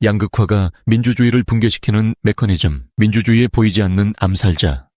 양극화가 민주주의를 붕괴시키는 메커니즘, 민주주의에 보이지 않는 암살자.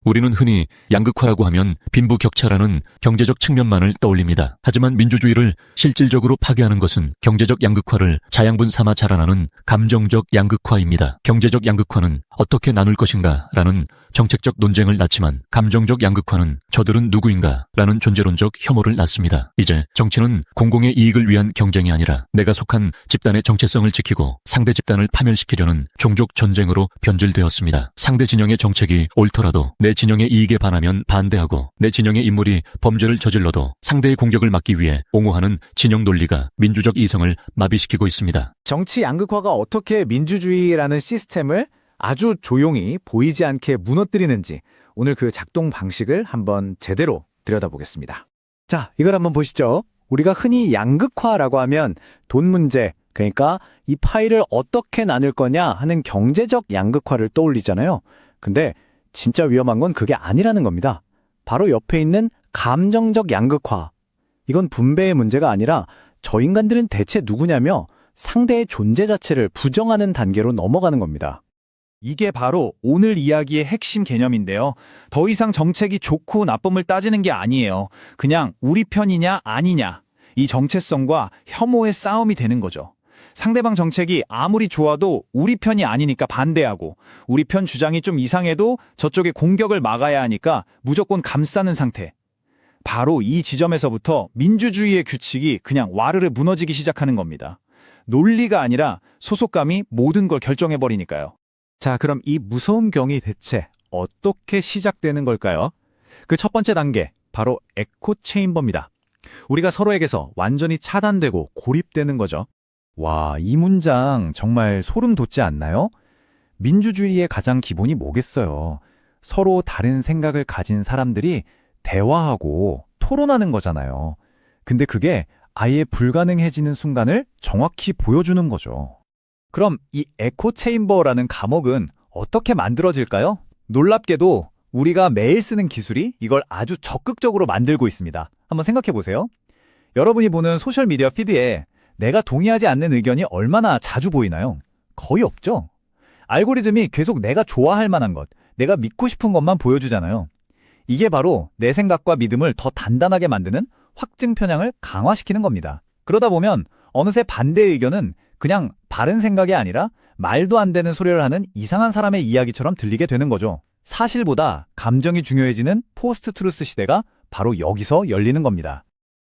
우리는 흔히 양극화라고 하면 빈부격차라는 경제적 측면만을 떠올립니다. 하지만 민주주의를 실질적으로 파괴하는 것은 경제적 양극화를 자양분 삼아 자라나는 감정적 양극화입니다. 경제적 양극화는 어떻게 나눌 것인가 라는 정책적 논쟁을 낳지만 감정적 양극화는 저들은 누구인가 라는 존재론적 혐오를 낳습니다. 이제 정치는 공공의 이익을 위한 경쟁이 아니라 내가 속한 집단의 정체성을 지키고 상대 집단을 파멸시키려는 종족 전쟁으로 변질되었습니다. 상대 진영의 정책이 옳더라도 내 진영의 이익에 반하면 반대하고 내 진영의 인물이 범죄를 저질러도 상대의 공격을 막기 위해 옹호하는 진영 논리가 민주적 이성을 마비시키고 있습니다. 정치 양극화가 어떻게 민주주의라는 시스템을 아주 조용히 보이지 않게 무너뜨리는지 오늘 그 작동 방식을 한번 제대로 들여다보겠습니다. 자, 이걸 한번 보시죠. 우리가 흔히 양극화라고 하면 돈 문제, 그러니까 이 파이를 어떻게 나눌 거냐 하는 경제적 양극화를 떠올리잖아요. 근데 진짜 위험한 건 그게 아니라는 겁니다. 바로 옆에 있는 감정적 양극화. 이건 분배의 문제가 아니라 저 인간들은 대체 누구냐며 상대의 존재 자체를 부정하는 단계로 넘어가는 겁니다. 이게 바로 오늘 이야기의 핵심 개념인데요. 더 이상 정책이 좋고 나쁨을 따지는 게 아니에요. 그냥 우리 편이냐 아니냐. 이 정체성과 혐오의 싸움이 되는 거죠. 상대방 정책이 아무리 좋아도 우리 편이 아니니까 반대하고 우리 편 주장이 좀 이상해도 저쪽의 공격을 막아야 하니까 무조건 감싸는 상태. 바로 이 지점에서부터 민주주의의 규칙이 그냥 와르르 무너지기 시작하는 겁니다. 논리가 아니라 소속감이 모든 걸 결정해버리니까요. 자, 그럼 이 무서운 경이 대체 어떻게 시작되는 걸까요? 그 첫 번째 단계, 바로 에코 체인버입니다. 우리가 서로에게서 완전히 차단되고 고립되는 거죠. 와, 이 문장 정말 소름 돋지 않나요? 민주주의의 가장 기본이 뭐겠어요? 서로 다른 생각을 가진 사람들이 대화하고 토론하는 거잖아요. 근데 그게 아예 불가능해지는 순간을 정확히 보여주는 거죠. 그럼 이 에코 체인버라는 감옥은 어떻게 만들어질까요? 놀랍게도 우리가 매일 쓰는 기술이 이걸 아주 적극적으로 만들고 있습니다. 한번 생각해 보세요. 여러분이 보는 소셜미디어 피드에 내가 동의하지 않는 의견이 얼마나 자주 보이나요? 거의 없죠? 알고리즘이 계속 내가 좋아할 만한 것, 내가 믿고 싶은 것만 보여주잖아요. 이게 바로 내 생각과 믿음을 더 단단하게 만드는 확증 편향을 강화시키는 겁니다. 그러다 보면 어느새 반대 의견은 그냥 바른 생각이 아니라 말도 안 되는 소리를 하는 이상한 사람의 이야기처럼 들리게 되는 거죠. 사실보다 감정이 중요해지는 포스트 트루스 시대가 바로 여기서 열리는 겁니다.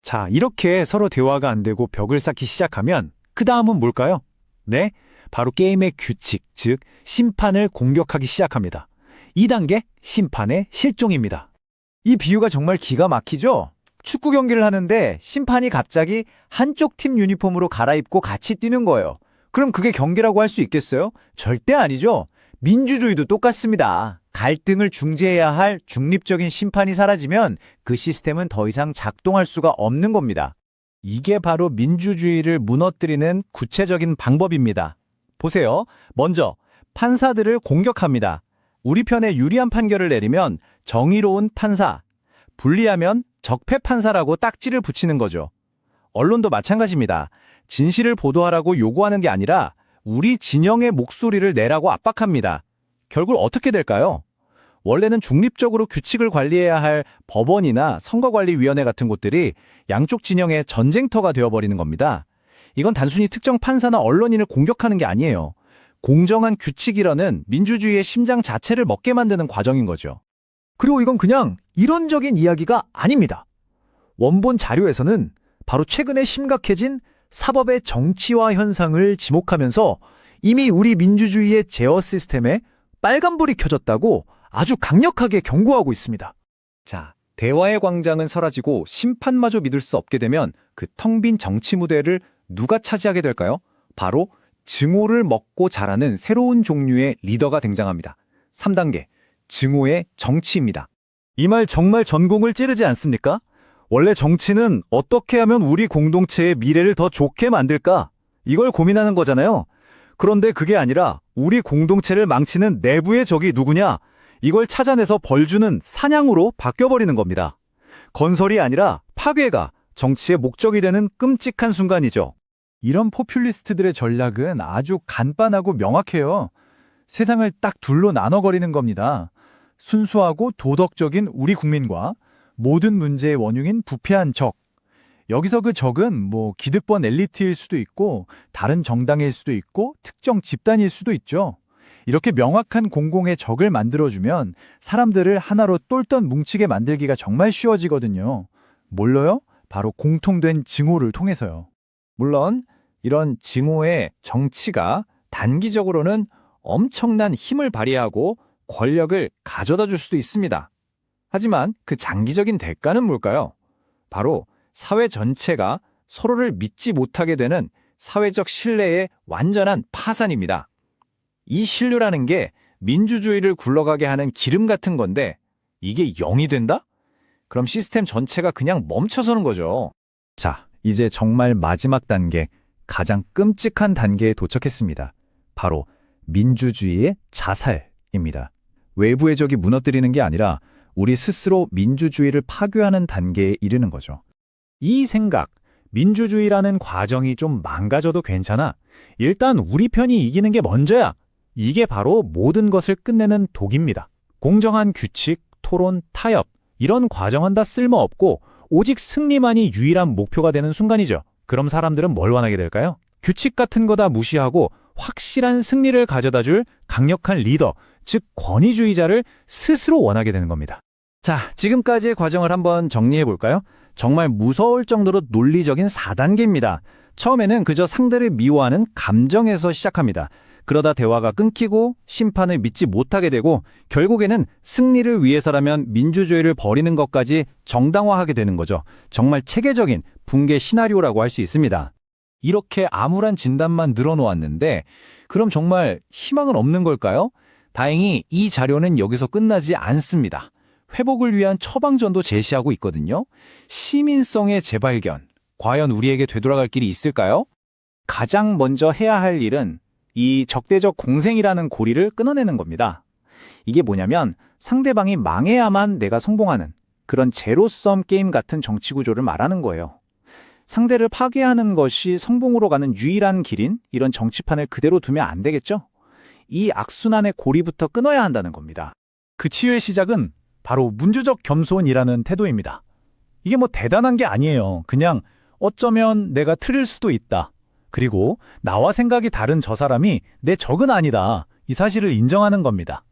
자, 이렇게 서로 대화가 안 되고 벽을 쌓기 시작하면 그 다음은 뭘까요? 네, 바로 게임의 규칙, 즉 심판을 공격하기 시작합니다. 2단계, 심판의 실종입니다. 이 비유가 정말 기가 막히죠? 축구 경기를 하는데 심판이 갑자기 한쪽 팀 유니폼으로 갈아입고 같이 뛰는 거예요. 그럼 그게 경기라고 할 수 있겠어요? 절대 아니죠. 민주주의도 똑같습니다. 갈등을 중재해야 할 중립적인 심판이 사라지면 그 시스템은 더 이상 작동할 수가 없는 겁니다. 이게 바로 민주주의를 무너뜨리는 구체적인 방법입니다. 보세요. 먼저 판사들을 공격합니다. 우리 편에 유리한 판결을 내리면 정의로운 판사, 불리하면 적폐 판사라고 딱지를 붙이는 거죠. 언론도 마찬가지입니다. 진실을 보도하라고 요구하는 게 아니라 우리 진영의 목소리를 내라고 압박합니다. 결국 어떻게 될까요? 원래는 중립적으로 규칙을 관리해야 할 법원이나 선거관리위원회 같은 곳들이 양쪽 진영의 전쟁터가 되어버리는 겁니다. 이건 단순히 특정 판사나 언론인을 공격하는 게 아니에요. 공정한 규칙이라는 민주주의의 심장 자체를 먹게 만드는 과정인 거죠. 그리고 이건 그냥 이론적인 이야기가 아닙니다. 원본 자료에서는 바로 최근에 심각해진 사법의 정치화 현상을 지목하면서 이미 우리 민주주의의 제어 시스템에 빨간불이 켜졌다고 아주 강력하게 경고하고 있습니다. 자, 대화의 광장은 사라지고 심판마저 믿을 수 없게 되면 그 텅 빈 정치 무대를 누가 차지하게 될까요? 바로 증오를 먹고 자라는 새로운 종류의 리더가 등장합니다. 3단계, 증오의 정치입니다. 이 말 정말 전공을 찌르지 않습니까? 원래 정치는 어떻게 하면 우리 공동체의 미래를 더 좋게 만들까? 이걸 고민하는 거잖아요. 그런데 그게 아니라 우리 공동체를 망치는 내부의 적이 누구냐? 이걸 찾아내서 벌주는 사냥으로 바뀌어버리는 겁니다. 건설이 아니라 파괴가 정치의 목적이 되는 끔찍한 순간이죠. 이런 포퓰리스트들의 전략은 아주 간단하고 명확해요. 세상을 딱 둘로 나눠거리는 겁니다. 순수하고 도덕적인 우리 국민과 모든 문제의 원흉인 부패한 적. 여기서 그 적은 기득권 엘리트일 수도 있고 다른 정당일 수도 있고 특정 집단일 수도 있죠. 이렇게 명확한 공공의 적을 만들어주면 사람들을 하나로 똘똘 뭉치게 만들기가 정말 쉬워지거든요. 뭘로요? 바로 공통된 증오를 통해서요. 물론 이런 증오의 정치가 단기적으로는 엄청난 힘을 발휘하고 권력을 가져다 줄 수도 있습니다. 하지만 그 장기적인 대가는 뭘까요? 바로 사회 전체가 서로를 믿지 못하게 되는 사회적 신뢰의 완전한 파산입니다. 이 신뢰라는 게 민주주의를 굴러가게 하는 기름 같은 건데 이게 0이 된다? 그럼 시스템 전체가 그냥 멈춰서는 거죠. 자, 이제 정말 마지막 단계, 가장 끔찍한 단계에 도착했습니다. 바로 민주주의의 자살입니다. 외부의 적이 무너뜨리는 게 아니라 우리 스스로 민주주의를 파괴하는 단계에 이르는 거죠. 이 생각, 민주주의라는 과정이 좀 망가져도 괜찮아. 일단 우리 편이 이기는 게 먼저야. 이게 바로 모든 것을 끝내는 독입니다. 공정한 규칙, 토론, 타협, 이런 과정은 다 쓸모없고 오직 승리만이 유일한 목표가 되는 순간이죠. 그럼 사람들은 뭘 원하게 될까요? 규칙 같은 거 다 무시하고 확실한 승리를 가져다 줄 강력한 리더, 즉 권위주의자를 스스로 원하게 되는 겁니다. 자, 지금까지의 과정을 한번 정리해 볼까요? 정말 무서울 정도로 논리적인 4단계입니다. 처음에는 그저 상대를 미워하는 감정에서 시작합니다. 그러다 대화가 끊기고 심판을 믿지 못하게 되고 결국에는 승리를 위해서라면 민주주의를 버리는 것까지 정당화하게 되는 거죠. 정말 체계적인 붕괴 시나리오라고 할 수 있습니다. 이렇게 암울한 진단만 늘어놓았는데 그럼 정말 희망은 없는 걸까요? 다행히 이 자료는 여기서 끝나지 않습니다. 회복을 위한 처방전도 제시하고 있거든요. 시민성의 재발견, 과연 우리에게 되돌아갈 길이 있을까요? 가장 먼저 해야 할 일은 이 적대적 공생이라는 고리를 끊어내는 겁니다. 이게 뭐냐면 상대방이 망해야만 내가 성공하는 그런 제로섬 게임 같은 정치 구조를 말하는 거예요. 상대를 파괴하는 것이 성공으로 가는 유일한 길인 이런 정치판을 그대로 두면 안 되겠죠? 이 악순환의 고리부터 끊어야 한다는 겁니다. 그 치유의 시작은 바로 민주적 겸손이라는 태도입니다. 이게 대단한 게 아니에요. 그냥 어쩌면 내가 틀릴 수도 있다. 그리고 나와 생각이 다른 저 사람이 내 적은 아니다. 이 사실을 인정하는 겁니다.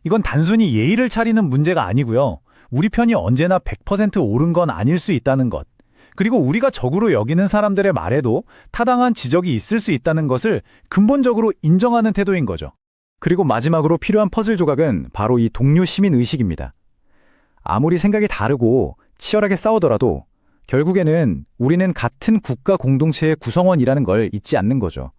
이건 단순히 예의를 차리는 문제가 아니고요. 우리 편이 언제나 100% 옳은 건 아닐 수 있다는 것. 그리고 우리가 적으로 여기는 사람들의 말에도 타당한 지적이 있을 수 있다는 것을 근본적으로 인정하는 태도인 거죠. 그리고 마지막으로 필요한 퍼즐 조각은 바로 이 동료 시민 의식입니다. 아무리 생각이 다르고 치열하게 싸우더라도 결국에는 우리는 같은 국가 공동체의 구성원이라는 걸 잊지 않는 거죠.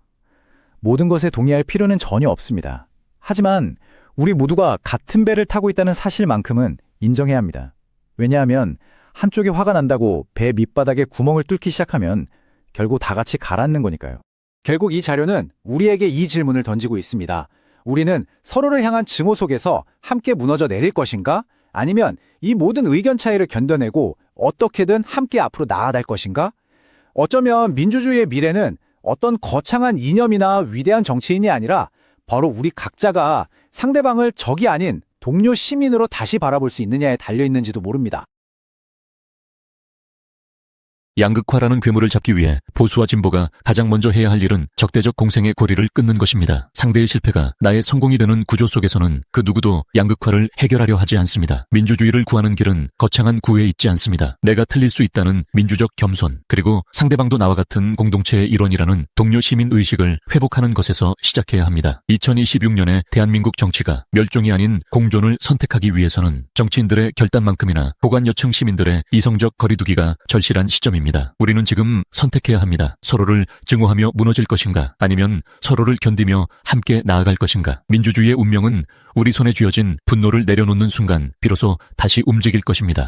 모든 것에 동의할 필요는 전혀 없습니다. 하지만 우리 모두가 같은 배를 타고 있다는 사실만큼은 인정해야 합니다. 왜냐하면 한쪽이 화가 난다고 배 밑바닥에 구멍을 뚫기 시작하면 결국 다 같이 가라앉는 거니까요. 결국 이 자료는 우리에게 이 질문을 던지고 있습니다. 우리는 서로를 향한 증오 속에서 함께 무너져 내릴 것인가? 아니면 이 모든 의견 차이를 견뎌내고 어떻게든 함께 앞으로 나아갈 것인가? 어쩌면 민주주의의 미래는 어떤 거창한 이념이나 위대한 정치인이 아니라 바로 우리 각자가 상대방을 적이 아닌 동료 시민으로 다시 바라볼 수 있느냐에 달려있는지도 모릅니다. 양극화라는 괴물을 잡기 위해 보수와 진보가 가장 먼저 해야 할 일은 적대적 공생의 고리를 끊는 것입니다. 상대의 실패가 나의 성공이 되는 구조 속에서는 그 누구도 양극화를 해결하려 하지 않습니다. 민주주의를 구하는 길은 거창한 구애에 있지 않습니다. 내가 틀릴 수 있다는 민주적 겸손, 그리고 상대방도 나와 같은 공동체의 일원이라는 동료 시민 의식을 회복하는 것에서 시작해야 합니다. 2026년에 대한민국 정치가 멸종이 아닌 공존을 선택하기 위해서는 정치인들의 결단만큼이나 보관여층 시민들의 이성적 거리두기가 절실한 시점입니다. 우리는 지금 선택해야 합니다. 서로를 증오하며 무너질 것인가, 아니면 서로를 견디며 함께 나아갈 것인가. 민주주의의 운명은 우리 손에 쥐어진 분노를 내려놓는 순간 비로소 다시 움직일 것입니다.